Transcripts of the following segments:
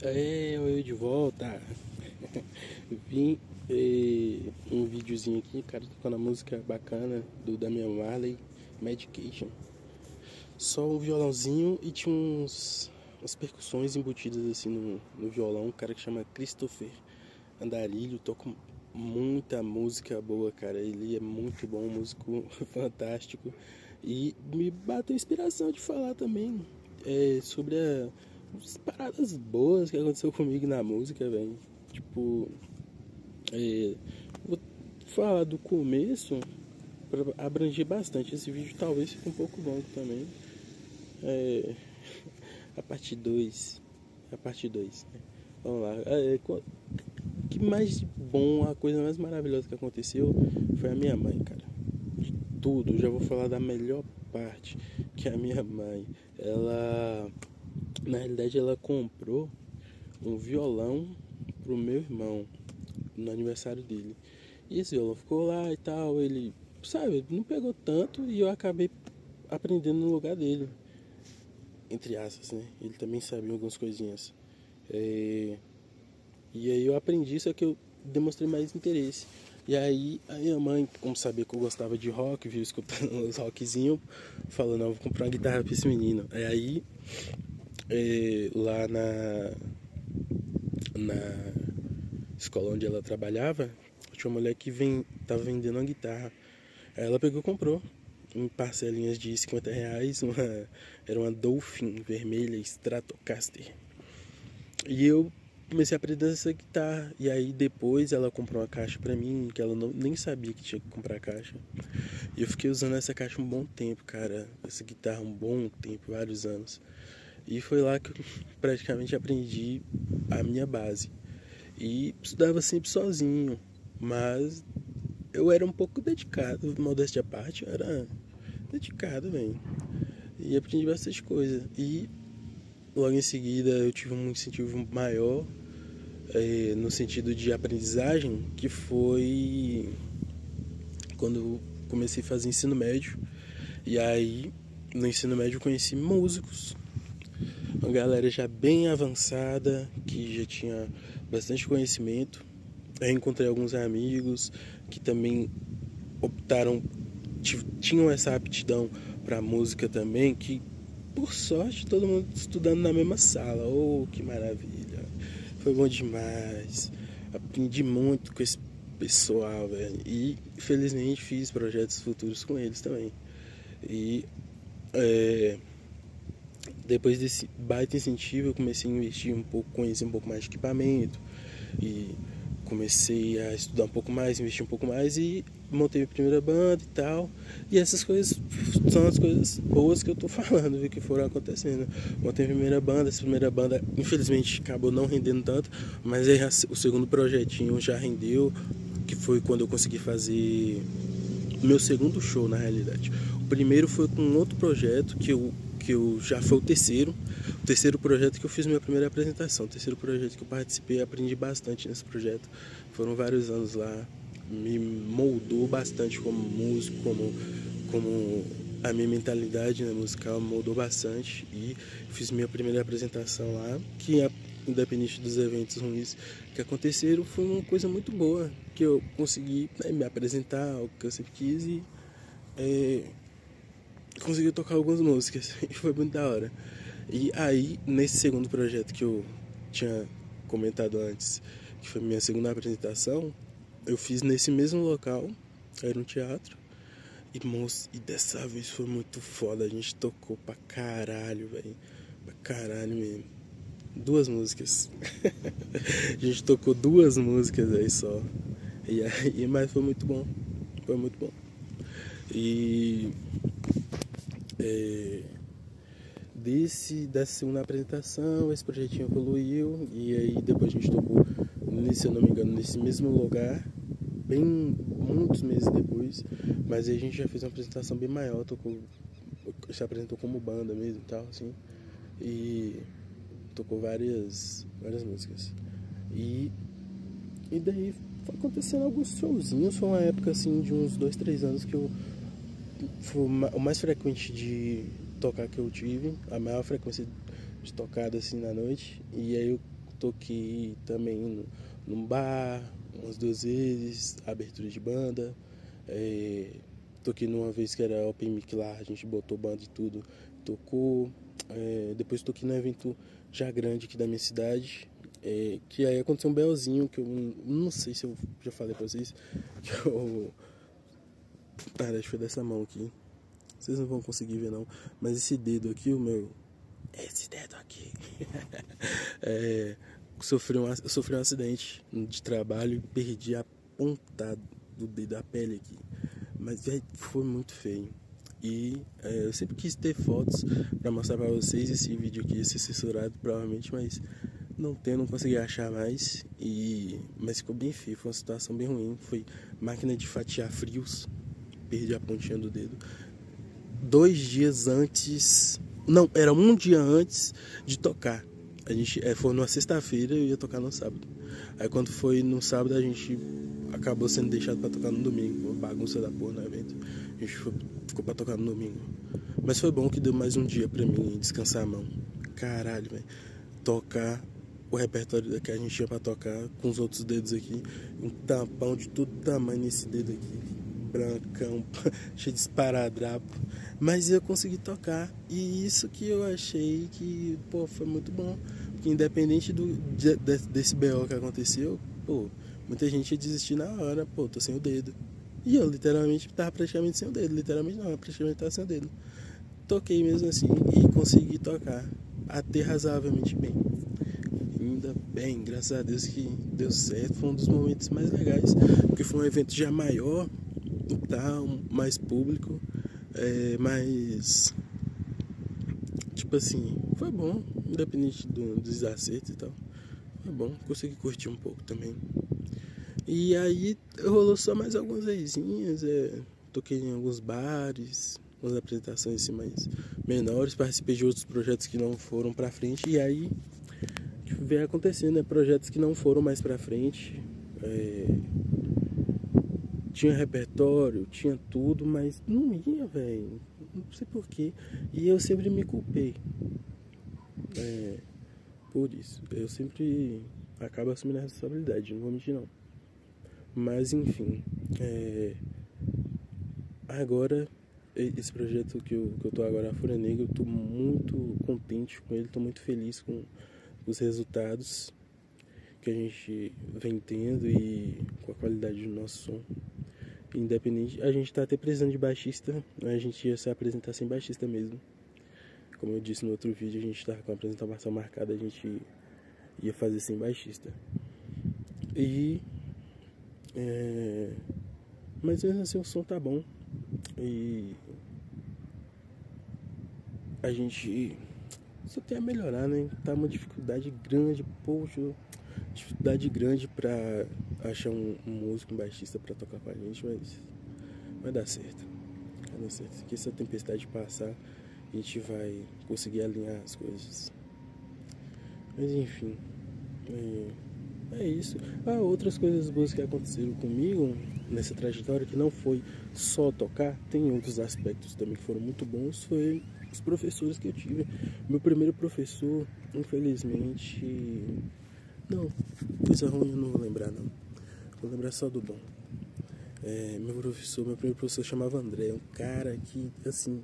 Eu de volta. Vim um videozinho aqui, cara, tocando a música bacana do Damian Marley, Medication. Só um violãozinho e tinha umas percussões embutidas assim no violão. Um cara que chama Christopher Andarilho, toca muita música boa, cara. Ele é muito bom, músico fantástico. E me bateu inspiração de falar também sobre as paradas boas que aconteceu comigo na música, velho. Tipo, vou falar do começo pra abranger bastante. Esse vídeo talvez fique um pouco longo também. É, a parte 2. A parte 2, né? Vamos lá. O que mais de bom, a coisa mais maravilhosa que aconteceu foi a minha mãe, cara. De tudo, já vou falar da melhor parte, que é a minha mãe. Ela, na realidade, ela comprou um violão pro meu irmão no aniversário dele. E esse violão ficou lá e tal, ele, sabe, não pegou tanto e eu acabei aprendendo no lugar dele, entre aspas, né? Ele também sabia algumas coisinhas. E aí eu aprendi, só que eu demonstrei mais interesse. E aí a minha mãe, como sabia que eu gostava de rock, viu escutando uns rockzinhos, falou, não, vou comprar uma guitarra pra esse menino. Aí lá na escola onde ela trabalhava, tinha uma mulher que tava vendendo uma guitarra. Aí ela pegou e comprou em parcelinhas de R$ 50, era uma Dolphin vermelha Stratocaster. E eu comecei a aprender essa guitarra. E aí depois ela comprou uma caixa pra mim, que ela nem sabia que tinha que comprar caixa. E eu fiquei usando essa caixa um bom tempo, cara. Essa guitarra um bom tempo, vários anos. E foi lá que eu praticamente aprendi a minha base. E estudava sempre sozinho, mas eu era um pouco dedicado, modéstia à parte, eu era dedicado, velho. E aprendi bastante coisa. E logo em seguida eu tive um incentivo maior no sentido de aprendizagem, que foi quando eu comecei a fazer ensino médio. E aí no ensino médio eu conheci músicos, uma galera já bem avançada, que já tinha bastante conhecimento. Eu encontrei alguns amigos que também optaram, tinham essa aptidão para música também, que por sorte todo mundo estudando na mesma sala. Oh, que maravilha! Foi bom demais. Aprendi muito com esse pessoal, velho. E felizmente fiz projetos futuros com eles também. E depois desse baita incentivo, eu comecei a investir um pouco, conhecer um pouco mais de equipamento e comecei a estudar um pouco mais, investir um pouco mais e montei minha primeira banda e tal. E essas coisas são as coisas boas que eu tô falando, viu, que foram acontecendo. Montei minha primeira banda, essa primeira banda infelizmente acabou não rendendo tanto, mas aí o segundo projetinho já rendeu, que foi quando eu consegui fazer meu segundo show, na realidade. O primeiro foi com outro projeto que eu já foi o terceiro projeto que eu fiz minha primeira apresentação, o terceiro projeto que eu participei, aprendi bastante nesse projeto. Foram vários anos lá, me moldou bastante como músico, como a minha mentalidade, né, musical moldou bastante, e fiz minha primeira apresentação lá, que independente dos eventos ruins que aconteceram, foi uma coisa muito boa, que eu consegui, né, me apresentar, o que eu sempre quis, e consegui tocar algumas músicas e foi muito da hora. E aí, nesse segundo projeto que eu tinha comentado antes, que foi minha segunda apresentação, eu fiz nesse mesmo local, era um teatro. E, moço, e dessa vez foi muito foda, a gente tocou pra caralho, velho. Pra caralho mesmo. Duas músicas. A gente tocou duas músicas aí só. Mas foi muito bom. Foi muito bom. E dessa segunda apresentação, esse projetinho evoluiu. E aí depois a gente tocou, se eu não me engano, nesse mesmo lugar, bem muitos meses depois. Mas aí a gente já fez uma apresentação bem maior, se apresentou como banda mesmo e tal, assim. E tocou várias músicas. E daí foi acontecendo alguns showzinhos. Foi uma época assim de uns 2, 3 anos que eu foi o mais frequente de tocar que eu tive, a maior frequência de tocada assim na noite. E aí eu toquei também num bar, umas 2 vezes, abertura de banda. Toquei numa vez que era Open Mic lá, a gente botou banda e tudo, tocou. Depois toquei num evento já grande aqui da minha cidade, que aí aconteceu um belzinho, que eu não sei se eu já falei pra vocês, que eu... deixa eu ver dessa mão aqui. Vocês não vão conseguir ver não, mas esse dedo aqui, esse dedo aqui, eu sofri um acidente de trabalho e perdi a ponta do dedo, da pele aqui. Mas foi muito feio. E eu sempre quis ter fotos pra mostrar pra vocês. Esse vídeo aqui ia ser censurado provavelmente, mas não consegui achar mais. Mas ficou bem feio, foi uma situação bem ruim. Foi máquina de fatiar frios, perdi a pontinha do dedo 2 dias antes. Não, era um dia antes de tocar. A gente foi numa sexta-feira e eu ia tocar no sábado. Aí quando foi no sábado, a gente acabou sendo deixado pra tocar no domingo. Uma bagunça da porra no evento. A gente ficou pra tocar no domingo. Mas foi bom que deu mais um dia pra mim descansar a mão. Caralho, velho. Tocar o repertório que a gente tinha pra tocar com os outros dedos aqui. Um tampão de todo tamanho nesse dedo aqui. Brancão, cheio de esparadrapo. Mas eu consegui tocar. E isso que eu achei que, pô, foi muito bom. Porque independente desse BO que aconteceu, pô, muita gente ia desistir na hora. Pô, tô sem o dedo. E eu literalmente tava praticamente sem o dedo. Literalmente não, praticamente tava sem o dedo. Toquei mesmo assim e consegui tocar até razoavelmente bem. Ainda bem, graças a Deus que deu certo. Foi um dos momentos mais legais, porque foi um evento já maior, tá, mais público, mas tipo assim, foi bom, independente dos acertos e tal. Foi bom, consegui curtir um pouco também. E aí rolou só mais algumas vezinhas, toquei em alguns bares, umas apresentações assim mais menores, participei de outros projetos que não foram pra frente, e aí veio acontecendo, né? Projetos que não foram mais pra frente. Tinha repertório, tinha tudo, mas não ia, velho. Não sei porquê. E eu sempre me culpei. Por isso. Eu sempre acabo assumindo a responsabilidade, não vou mentir não. Mas enfim. Agora, esse projeto que eu tô agora, a Fúria Negra, eu tô muito contente com ele, tô muito feliz com os resultados que a gente vem tendo e com a qualidade do nosso som. Independente, a gente tá até precisando de baixista, a gente ia se apresentar sem baixista mesmo. Como eu disse no outro vídeo, a gente tava com a apresentação marcada, a gente ia fazer sem baixista. Mas mesmo assim o som tá bom. E a gente só tem a melhorar, né? Tá uma dificuldade grande, poxa, dificuldade grande pra achar um músico, um baixista pra tocar com a gente, mas vai dar certo. Vai dar certo. Que essa tempestade passar, a gente vai conseguir alinhar as coisas. Mas enfim, é isso. Outras coisas boas que aconteceram comigo nessa trajetória, que não foi só tocar, tem outros aspectos também que foram muito bons, foi os professores que eu tive. Meu primeiro professor, infelizmente... Não, coisa ruim eu não vou lembrar não. Vou lembrar só do bom. Meu primeiro professor chamava André, um cara que, assim,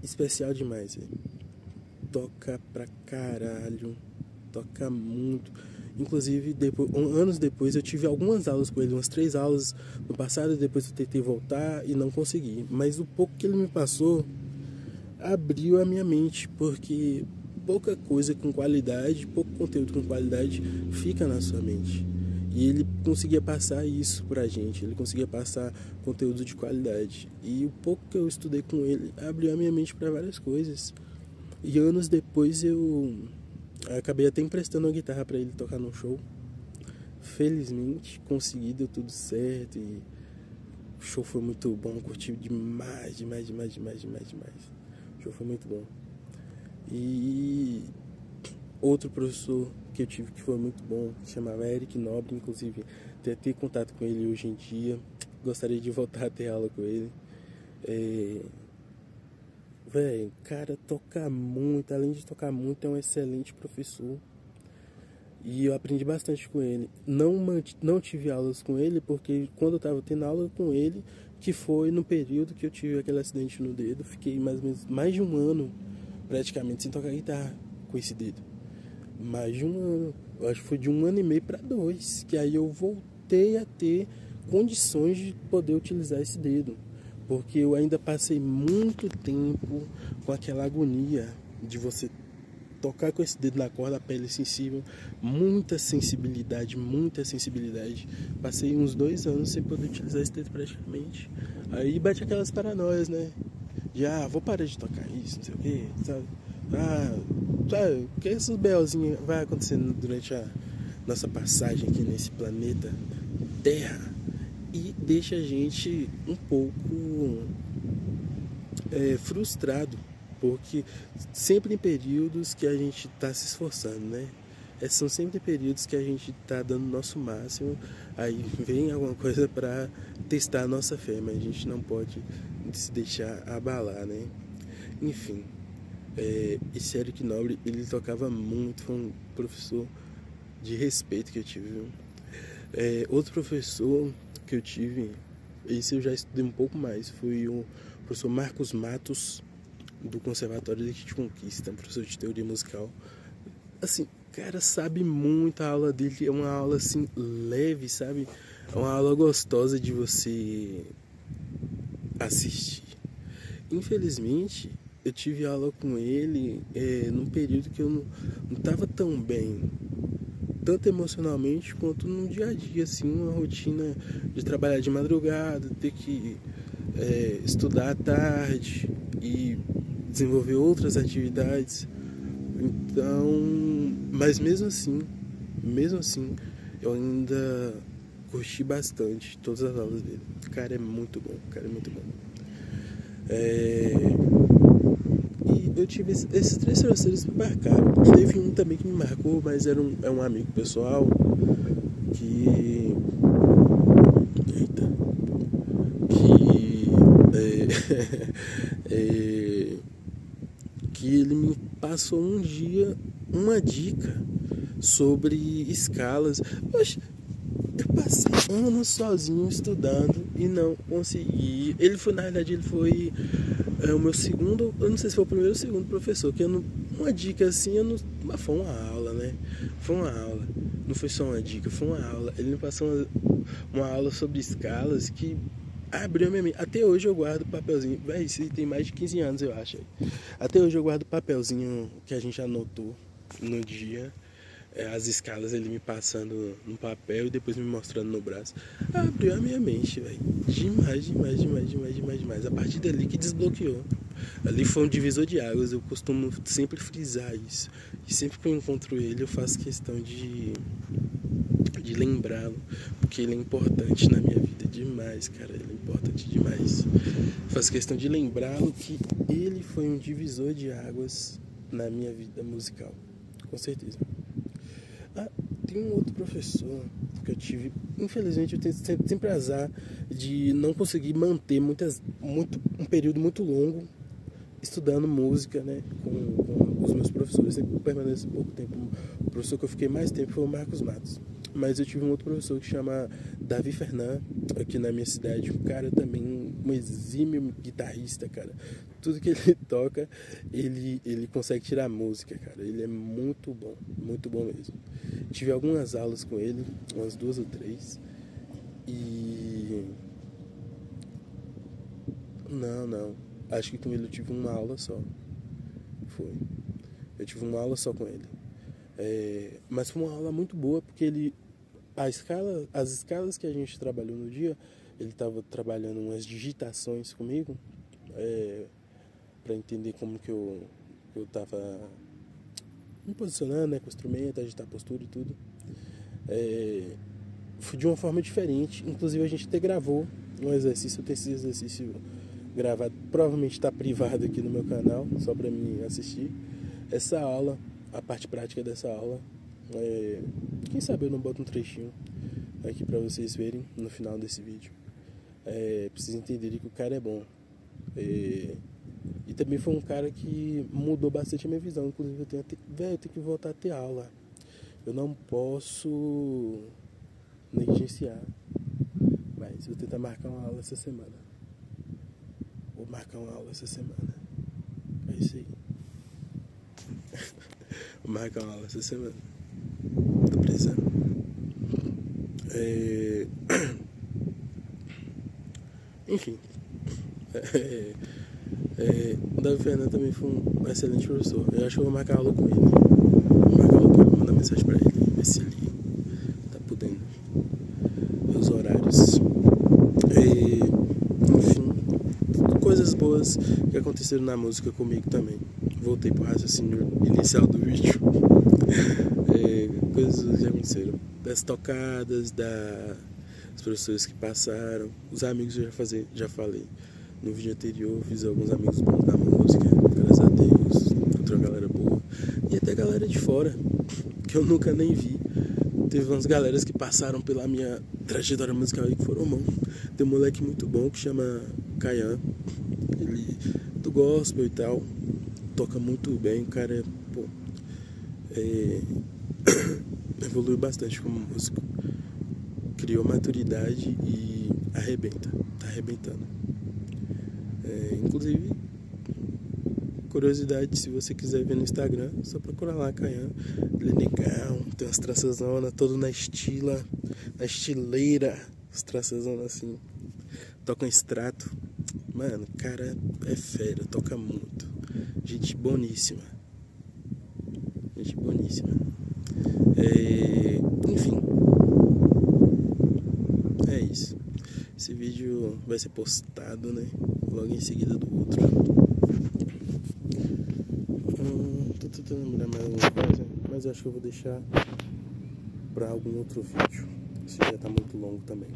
especial demais, velho. Toca pra caralho, toca muito. Inclusive, anos depois, eu tive algumas aulas com ele, umas 3 aulas no passado, e depois eu tentei voltar e não consegui. Mas o pouco que ele me passou abriu a minha mente, porque pouca coisa com qualidade, pouco conteúdo com qualidade fica na sua mente. E ele conseguia passar isso pra gente, ele conseguia passar conteúdo de qualidade. E o pouco que eu estudei com ele abriu a minha mente para várias coisas. E anos depois eu acabei até emprestando uma guitarra para ele tocar num show. Felizmente consegui, deu tudo certo e o show foi muito bom, curti demais. O show foi muito bom. E outro professor que eu tive que foi muito bom, se chamava Eric Nobre, inclusive ter contato com ele hoje em dia, gostaria de voltar a ter aula com ele. Velho, cara, toca muito, além de tocar muito, é um excelente professor. E eu aprendi bastante com ele. Não tive aulas com ele, porque quando eu estava tendo aula com ele, que foi no período que eu tive aquele acidente no dedo, fiquei mais ou menos mais de um ano praticamente sem tocar guitarra com esse dedo. Mais de um ano. Eu acho que foi de um ano e meio para 2, que aí eu voltei a ter condições de poder utilizar esse dedo. Porque eu ainda passei muito tempo com aquela agonia de você tocar com esse dedo na corda, a pele sensível, muita sensibilidade, muita sensibilidade. Passei uns 2 anos sem poder utilizar esse dedo praticamente. Aí bate aquelas paranoias, né? De, vou parar de tocar isso, não sei o que, sabe? Sabe, que esses belzinhos vai acontecendo durante a nossa passagem aqui nesse planeta Terra e deixa a gente um pouco frustrado, porque sempre em períodos que a gente está se esforçando, né? São sempre períodos que a gente está dando o nosso máximo, aí vem alguma coisa para testar a nossa fé, mas a gente não pode se deixar abalar, né? Enfim, esse Eric Nobre, ele tocava muito, foi um professor de respeito que eu tive, viu? Outro professor que eu tive, esse eu já estudei um pouco mais, foi o professor Marcos Matos, do Conservatório de Conquista, professor de teoria musical. Assim, cara, sabe muito, a aula dele é uma aula assim leve, sabe? É uma aula gostosa de você assistir. Infelizmente, eu tive aula com ele num período que eu não estava tão bem, tanto emocionalmente quanto no dia a dia, assim, uma rotina de trabalhar de madrugada, ter que estudar à tarde e desenvolver outras atividades. Então, mas mesmo assim, eu ainda curti bastante todas as aulas dele. O cara é muito bom, o cara é muito bom. E eu tive esses 3 professores que me marcaram. E teve um também que me marcou, mas é um amigo pessoal que... Eita. Que ele me passou um dia uma dica sobre escalas. Poxa, eu passei anos sozinho estudando e não consegui. Na realidade, ele foi o meu segundo, eu não sei se foi o primeiro ou o segundo professor, que uma dica assim, mas foi uma aula, né? Foi uma aula, não foi só uma dica, foi uma aula. Ele me passou uma aula sobre escalas que abriu a minha mente. Até hoje eu guardo o papelzinho, isso tem mais de 15 anos, eu acho. Até hoje eu guardo o papelzinho que a gente anotou no dia, as escalas, ele me passando no papel e depois me mostrando no braço. Abriu a minha mente, velho. Demais. A partir dali que desbloqueou. Ali foi um divisor de águas, eu costumo sempre frisar isso. E sempre que eu encontro ele, eu faço questão de lembrá-lo, porque ele é importante na minha vida demais, cara. Ele é importante demais. Faço questão de lembrá-lo que ele foi um divisor de águas na minha vida musical, com certeza. Tem um outro professor que eu tive. Infelizmente eu tenho sempre azar de não conseguir manter um período muito longo estudando música, né, com os meus professores. Eu sempre permaneço pouco tempo. O professor que eu fiquei mais tempo foi o Marcos Matos. Mas eu tive um outro professor que chama Davi Fernand, aqui na minha cidade. Um cara também, um exímio guitarrista, cara. Tudo que ele toca, ele consegue tirar música, cara. Ele é muito bom mesmo. Tive algumas aulas com ele, umas 2 ou 3. E... Não. Acho que com ele eu tive uma aula só. Foi. Eu tive uma aula só com ele. Mas foi uma aula muito boa, porque as escalas que a gente trabalhou no dia, ele estava trabalhando umas digitações comigo, para entender como que eu estava me posicionando, né, com o instrumento, agitar a postura e tudo. Foi de uma forma diferente. Inclusive a gente até gravou um exercício. Eu tenho esse exercício gravado, provavelmente está privado aqui no meu canal, só para mim assistir. Essa aula, a parte prática dessa aula, quem sabe eu não boto um trechinho aqui para vocês verem no final desse vídeo. Preciso entender que o cara é bom. E também foi um cara que mudou bastante a minha visão. Inclusive eu tenho que voltar a ter aula. eu não posso negligenciar. Mas vou tentar marcar uma aula essa semana. Vou marcar uma aula essa semana. É isso aí. Vou marcar uma aula essa semana. Tô precisando. Enfim. O Davi Fernando também foi um excelente professor. Eu acho que eu vou marcar aula com ele. Vou marcar aula com ele, vou mandar mensagem pra ele, ver se ele tá podendo ver os horários. Enfim, coisas boas que aconteceram na música comigo também. Voltei pro raciocínio inicial do vídeo. Coisas que aconteceram. Das tocadas, dos professores que passaram, os amigos eu já falei. No vídeo anterior fiz alguns amigos bons da música, graças a Deus, encontrei uma galera boa. E até galera de fora, que eu nunca nem vi. Teve umas galeras que passaram pela minha trajetória musical aí que foram bons. Tem um moleque muito bom que chama Kayan, ele é do gospel e tal, toca muito bem, o cara evoluiu bastante como músico, criou maturidade e tá arrebentando. Inclusive, curiosidade, se você quiser ver no Instagram, só procura lá, Kayan. Ele é legal, tem umas traçazonas, todo na estileira, as traçazonas assim, toca um extrato. Mano, o cara é fera, toca muito. Gente boníssima. Enfim, é isso. Esse vídeo vai ser postado, né? Logo em seguida do outro. Tô tentando lembrar mais alguma coisa, mas acho que eu vou deixar pra algum outro vídeo. Esse já tá muito longo também.